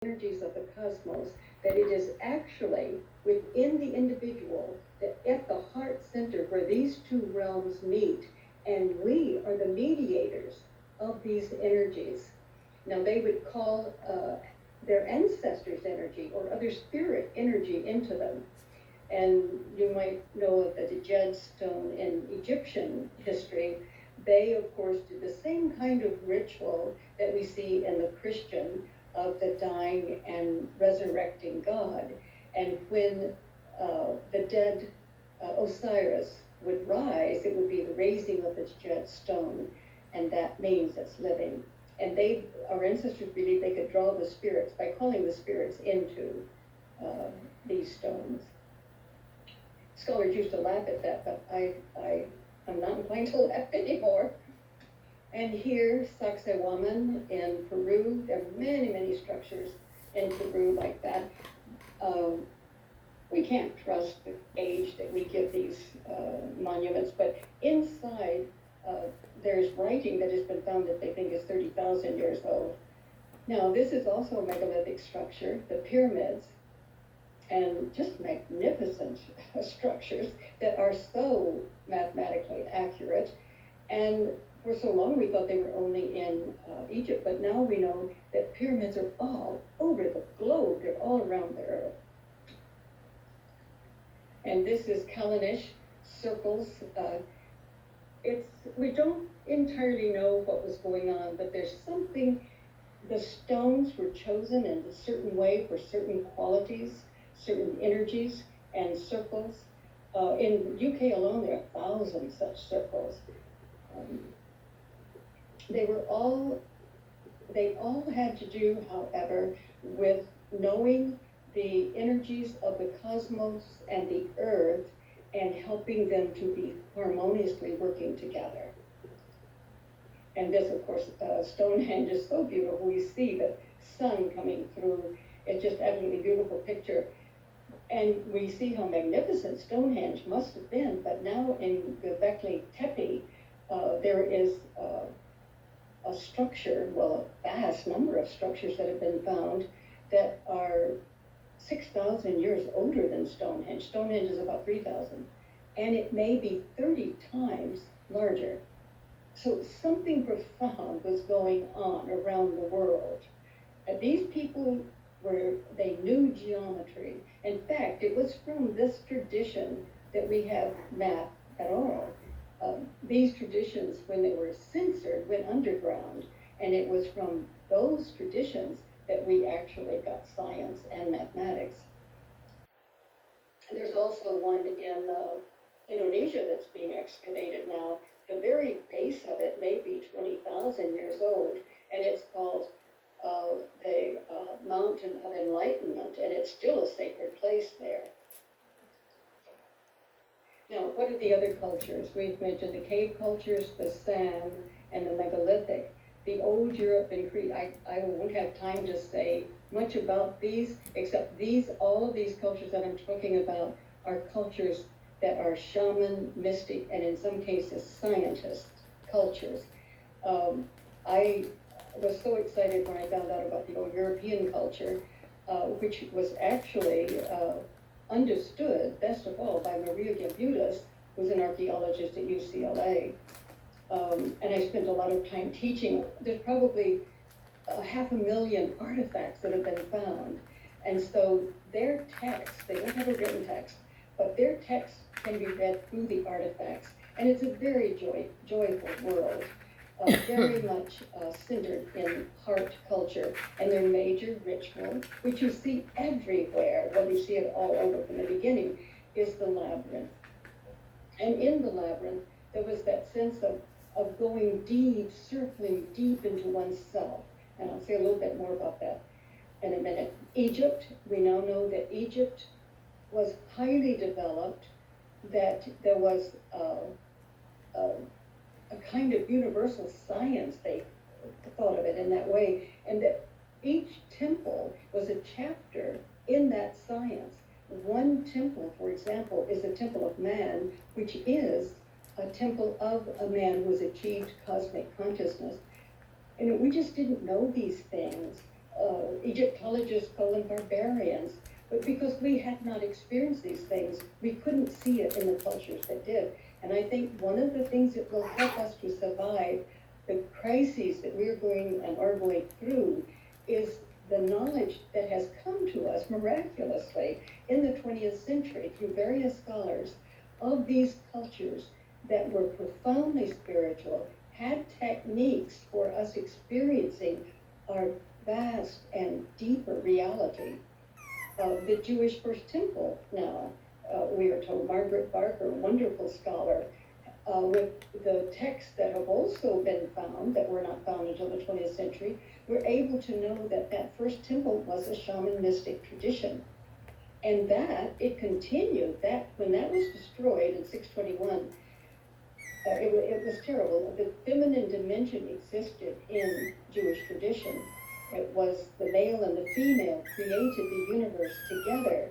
energies of the cosmos, that it is actually within the individual, that at the heart center where these two realms meet, and we are the mediators of these energies. Now they would call their ancestors' energy or other spirit energy into them. And you might know of the Djed stone in Egyptian history. They, of course, did the same kind of ritual that we see in the Christian of the dying and resurrecting God. And when the dead Osiris would rise, it would be the raising of the Djed stone, and that means it's living. And our ancestors believed they could draw the spirits by calling the spirits into these stones. Scholars used to laugh at that, but I'm not inclined to laugh anymore. And here, Sacsayhuaman in Peru, there are many, many structures in Peru like that. We can't trust the age that we give these monuments, but inside there's writing that has been found that they think is 30,000 years old. Now, this is also a megalithic structure, the pyramids, and just magnificent structures that are so mathematically accurate. And for so long we thought they were only in Egypt, but now we know that pyramids are all over the globe. They're all around the earth. And this is Kallanish circles. We don't entirely know what was going on, but there's something. The stones were chosen in a certain way for certain qualities, certain energies and circles. In UK alone, there are 1,000 such circles. They all had to do, however, with knowing the energies of the cosmos and the earth and helping them to be harmoniously working together. And this, of course, Stonehenge is so beautiful. We see the sun coming through. It's just absolutely beautiful picture. And we see how magnificent Stonehenge must have been, but now in Göbekli Tepe, there is a structure, well, a vast number of structures that have been found that are 6,000 years older than Stonehenge. Stonehenge is about 3,000, and it may be 30 times larger. So something profound was going on around the world. And these people they knew geometry. In fact, it was from this tradition that we have math at all. These traditions, when they were censored, went underground, and it was from those traditions that we actually got science and mathematics. There's also one in Indonesia that's being excavated now. The very base of it may be 20,000 years old, and it's called the Mountain of Enlightenment, and it's still a sacred place there. Now, what are the other cultures? We've mentioned the cave cultures, the sand, and the megalithic. The old Europe and Crete, I won't have time to say much about these, except all of these cultures that I'm talking about are cultures that are shaman, mystic, and in some cases scientist cultures. I was so excited when I found out about the old European culture, which was actually understood, best of all, by Maria Gimbutas, who's an archaeologist at UCLA. And I spent a lot of time teaching. There's probably 500,000 artifacts that have been found. And so their texts, they don't have a written text, but their texts can be read through the artifacts. And it's a very joyful world, very much centered in heart culture. And their major ritual, which you see everywhere, well, you see it all over from the beginning, is the labyrinth. And in the labyrinth, there was that sense of going deep, circling deep into oneself. And I'll say a little bit more about that in a minute. Egypt, we now know that Egypt was highly developed, that there was a kind of universal science, they thought of it in that way, and that each temple was a chapter in that science. One temple, for example, is the Temple of Man, which is a temple of a man who has achieved cosmic consciousness. And we just didn't know these things Egyptologists call them barbarians. But because we had not experienced these things, we couldn't see it in the cultures that did. And I think one of the things that will help us to survive the crises that we're going and are going through is the knowledge that has come to us miraculously in the 20th century through various scholars of these cultures that were profoundly spiritual, had techniques for us experiencing our vast and deeper reality. The Jewish First Temple now, we are told, Margaret Barker, a wonderful scholar, with the texts that have also been found, that were not found until the 20th century, we're able to know that that first temple was a shaman mystic tradition. And that, it continued, that when that was destroyed in 621, it was terrible. The feminine dimension existed in Jewish tradition. It was the male and the female created the universe together.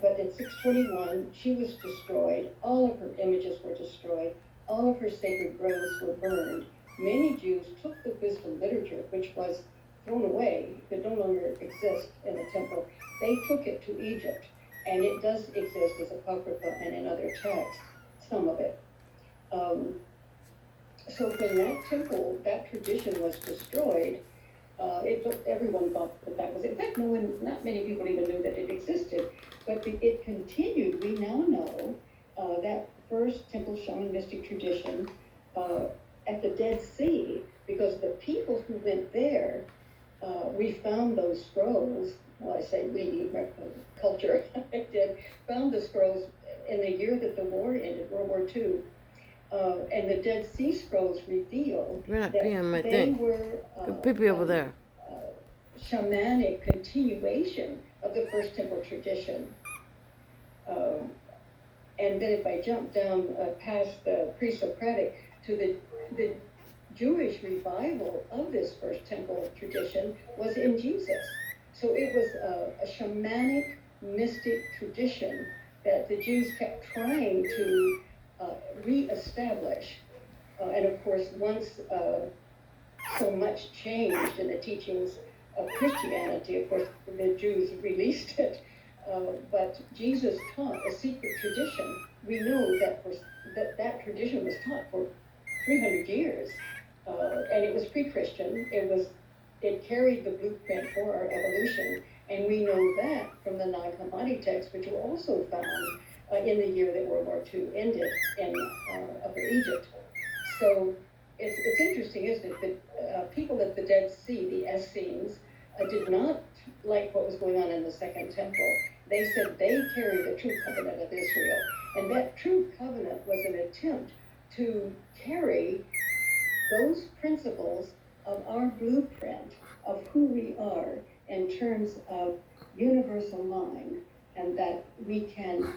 But in 621, she was destroyed. All of her images were destroyed. All of her sacred groves were burned. Many Jews took the wisdom literature, which was thrown away, could no longer exist in the temple. They took it to Egypt, and it does exist as apocrypha and in other texts, some of it. So when that temple, that tradition was destroyed, everyone thought that that was it. In fact, not many people even knew that it existed, but it continued. We now know that first temple shaman mystic tradition at the Dead Sea, because the people who went there, we found those scrolls. Well, I say we, culture, did, found the scrolls in the year that the war ended, World War II. And the Dead Sea Scrolls reveal that they were over there. Shamanic continuation of the first temple tradition. And then if I jump down past the pre-Socratic to the Jewish revival of this first temple tradition was in Jesus. So it was a shamanic mystic tradition that the Jews kept trying to reestablish. And of course, once so much changed in the teachings of Christianity, of course, the Jews released it. But Jesus taught a secret tradition. We know that that tradition was taught for 300 years, and it was pre-Christian. It carried the blueprint for our evolution, and we know that from the Nag Hammadi texts, which were also found in the year that World War II ended in Upper Egypt. So it's interesting, isn't it, that people at the Dead Sea, the Essenes, did not like what was going on in the Second Temple. They said they carried the true covenant of Israel, and that true covenant was an attempt to carry those principles of our blueprint of who we are in terms of universal mind, and that we can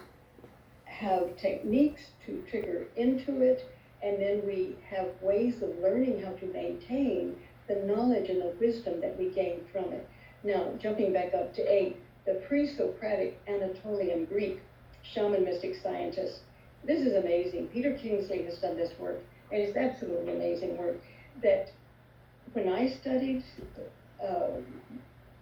have techniques to trigger into it, and then we have ways of learning how to maintain the knowledge and the wisdom that we gain from it. Now, jumping back up to 8, the pre-Socratic Anatolian Greek shaman mystic scientists. This is amazing. Peter Kingsley has done this work, and it's absolutely amazing work. That when I studied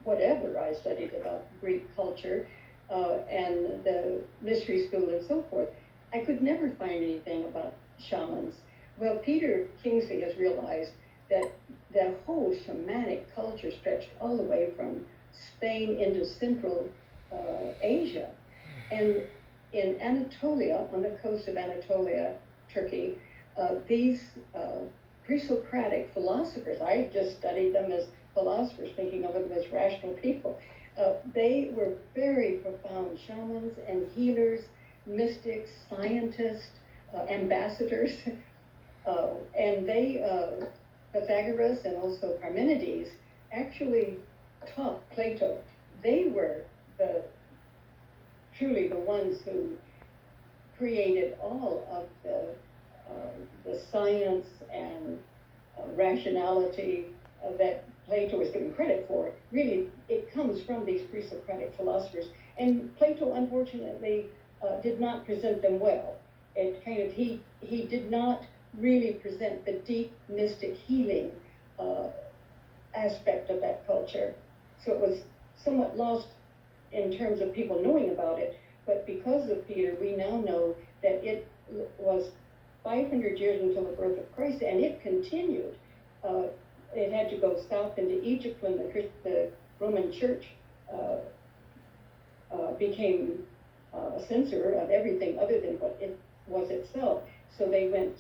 whatever I studied about Greek culture and the mystery school and so forth, I could never find anything about shamans. Well, Peter Kingsley has realized that the whole shamanic culture stretched all the way from Spain into Central Asia. And in Anatolia, on the coast of Anatolia, Turkey, these pre-Socratic philosophers, I just studied them as philosophers, thinking of them as rational people. They were very profound shamans and healers, mystics, scientists, ambassadors, and they, Pythagoras and also Parmenides, actually taught Plato. They were truly the ones who created all of the science and rationality that Plato is given credit for. Really, it comes from these pre-Socratic philosophers. And Plato, unfortunately, did not present them well. It kind of, he did not really present the deep mystic healing aspect of that culture. So it was somewhat lost in terms of people knowing about it. But because of Peter, we now know that it was 500 years until the birth of Christ, and it continued. Uh, it had to go south into Egypt when the Roman Church became a censor of everything other than what it was itself. So they went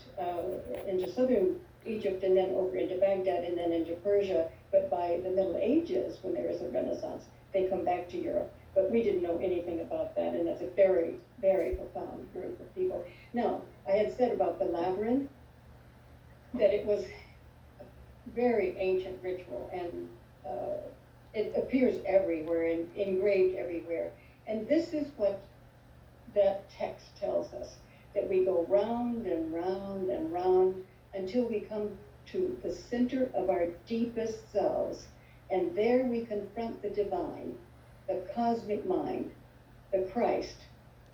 into southern Egypt and then over into Baghdad and then into Persia. But by the Middle Ages, when there is a Renaissance, they come back to Europe. But we didn't know anything about that, and that's a very, very profound group of people. Now, I had said about the labyrinth that it was a very ancient ritual, and it appears everywhere and engraved everywhere. And this is what that text tells us, that we go round and round and round until we come to the center of our deepest selves, and there we confront the divine, the cosmic mind, the Christ,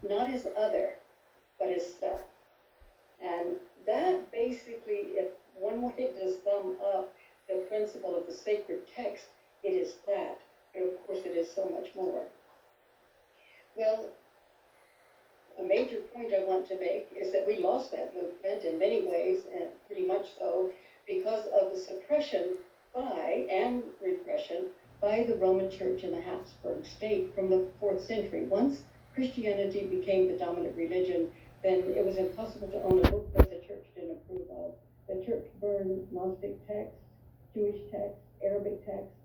not as other, but as self. And that basically, if one wanted to sum up the principle of the sacred text, it is that. And of course, it is so much more. Well, a major point I want to make is that we lost that movement in many ways, and pretty much so, because of the suppression by and repression by the Roman Church and the Habsburg state from the 4th century. Once Christianity became the dominant religion, then it was impossible to own a book that the church didn't approve of. The church burned Gnostic texts, Jewish texts, Arabic texts.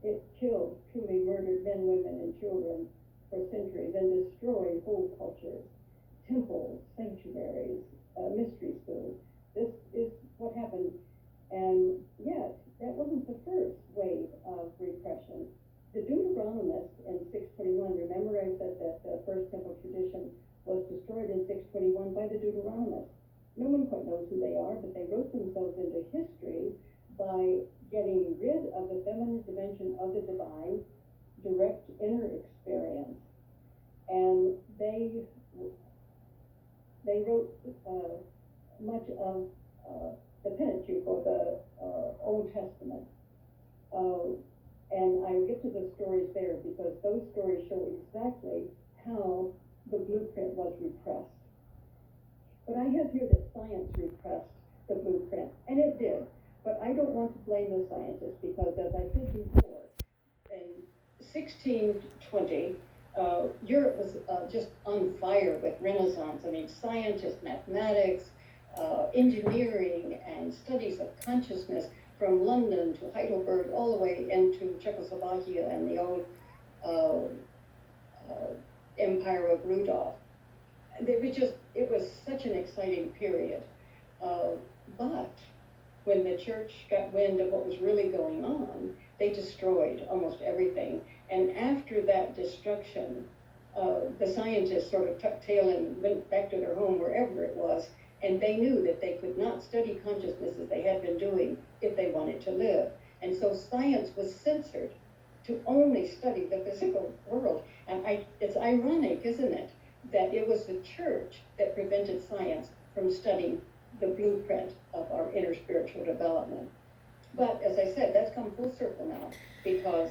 It killed, truly murdered men, women, and children for centuries and destroyed whole cultures, temples, sanctuaries, mystery schools. This is what happened. And yet, that wasn't the first wave of repression. The Deuteronomists in 621, remember I said that the first temple tradition was destroyed in 621 by the Deuteronomists. No one quite knows who they are, but they wrote themselves into history by getting rid of the feminine dimension of the divine, direct inner experience. And they wrote much of the Pentateuch, or the Old Testament. And I will get to the stories there, because those stories show exactly how the blueprint was repressed. But I have here that science repressed the blueprint, and it did. But I don't want to blame the scientists, because as I said before, in 1620, Europe was just on fire with Renaissance. I mean, scientists, mathematics, engineering, and studies of consciousness from London to Heidelberg, all the way into Czechoslovakia and the old empire of Rudolf. It was such an exciting period. But when the church got wind of what was really going on, they destroyed almost everything. And after that destruction, the scientists sort of tucked tail and went back to their home, wherever it was, and they knew that they could not study consciousness as they had been doing if they wanted to live. And so science was censored to only study the physical world. And it's ironic, isn't it, that it was the church that prevented science from studying the blueprint of our inner spiritual development. But as I said, that's come full circle now, because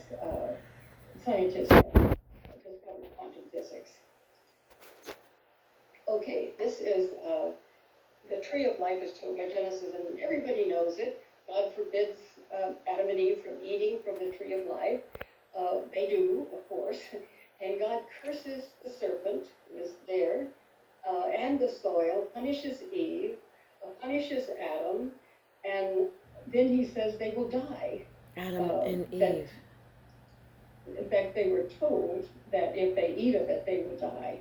scientists have discovered quantum physics. Okay, this is the tree of life is told by Genesis, and everybody knows it. God forbids Adam and Eve from eating from the tree of life. They do, of course. And God curses the serpent, who is there, and the soil, punishes Eve, punishes Adam, and then he says they will die. Adam and Eve. In fact, they were told that if they eat of it, they will die.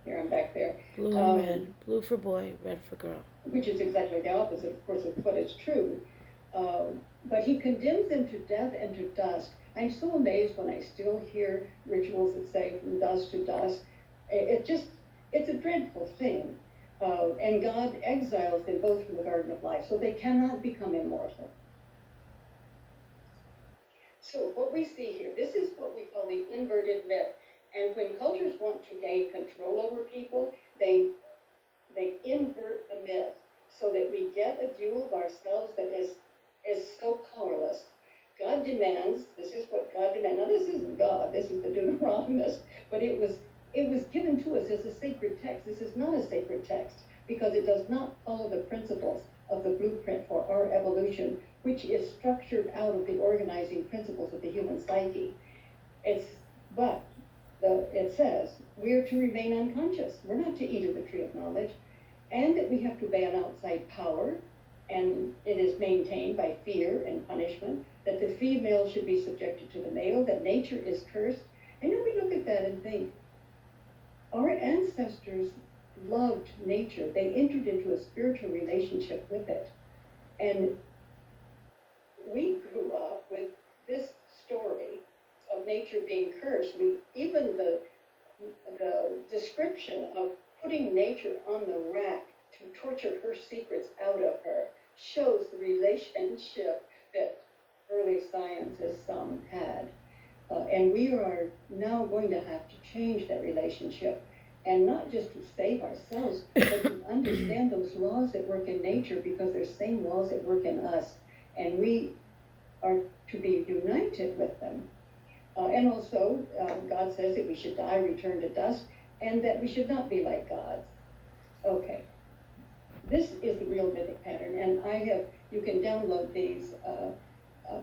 Here, I'm back there. Blue and red. Blue for boy, red for girl. Which is exactly the opposite, of course, of what is true. But he condemns them to death and to dust. I'm so amazed when I still hear rituals that say from dust to dust. It's a dreadful thing. And God exiles them both from the Garden of Life, so they cannot become immortal. So what we see here, this is what we call the inverted myth. And when cultures want to gain control over people, they invert the myth so that we get a view of ourselves that is so powerless. God demands, this is what God demands. Now this isn't God, this is the Deuteronomist, but it was given to us as a sacred text. This is not a sacred text because it does not follow the principles of the blueprint for our evolution, which is structured out of the organizing principles of the human psyche. It says we're to remain unconscious. We're not to eat of the tree of knowledge, and that we have to obey an outside power, and it is maintained by fear and punishment, that the female should be subjected to the male, that nature is cursed. And then we look at that and think, our ancestors loved nature. They entered into a spiritual relationship with it. And we grew up with this story of nature being cursed. Even the description of putting nature on the rack to torture her secrets out of her shows the relationship that early science has had. And we are now going to have to change that relationship, and not just to save ourselves, but to understand those laws that work in nature, because there's same laws that work in us, and we are to be united with them. And also, God says that we should die, return to dust, and that we should not be like gods. Okay. This is the real mythic pattern, and you can download these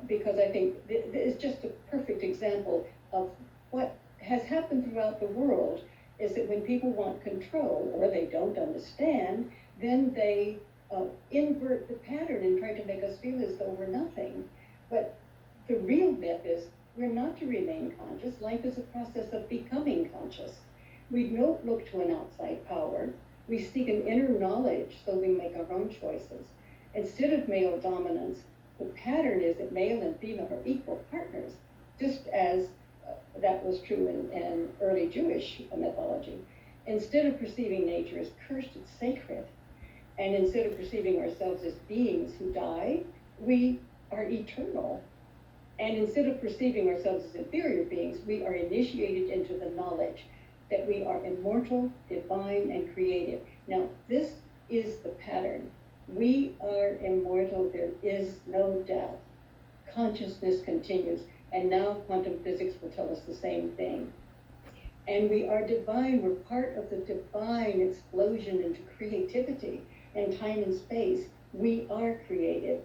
because I think it's just a perfect example of what has happened throughout the world, is that when people want control or they don't understand, then they invert the pattern and try to make us feel as though we're nothing. But the real myth is we're not to remain conscious. Life is a process of becoming conscious. We don't look to an outside power. We seek an inner knowledge so we make our own choices. Instead of male dominance, the pattern is that male and female are equal partners, just as that was true in early Jewish mythology. Instead of perceiving nature as cursed, it's sacred. And instead of perceiving ourselves as beings who die, we are eternal. And instead of perceiving ourselves as inferior beings, we are initiated into the knowledge that we are immortal, divine, and creative. Now, this is the pattern. We are immortal. There is no death. Consciousness continues. And now quantum physics will tell us the same thing. And we are divine. We're part of the divine explosion into creativity and time and space. We are creative.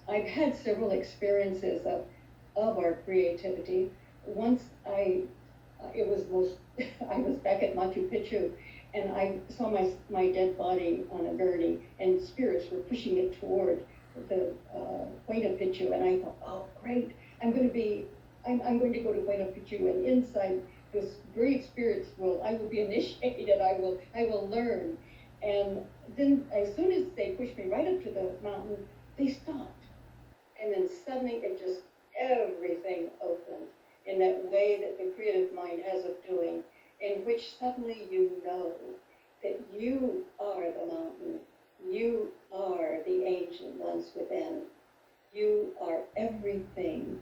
I've had several experiences of our creativity. Once I was back at Machu Picchu, and I saw my dead body on a gurney, and spirits were pushing it toward the Huayna Picchu, and I thought, oh great, I'm going to go to Huayna Picchu, and inside this great spirits I will be initiated, I will learn. And then as soon as they pushed me right up to the mountain, they stopped. And then suddenly everything opened in that way that the creative mind has of doing, in which suddenly you know that you are the mountain, you are the ancient ones within, you are everything,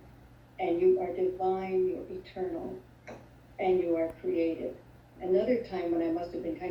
and you are divine, you're eternal, and you are creative. Another time when I must have been kind of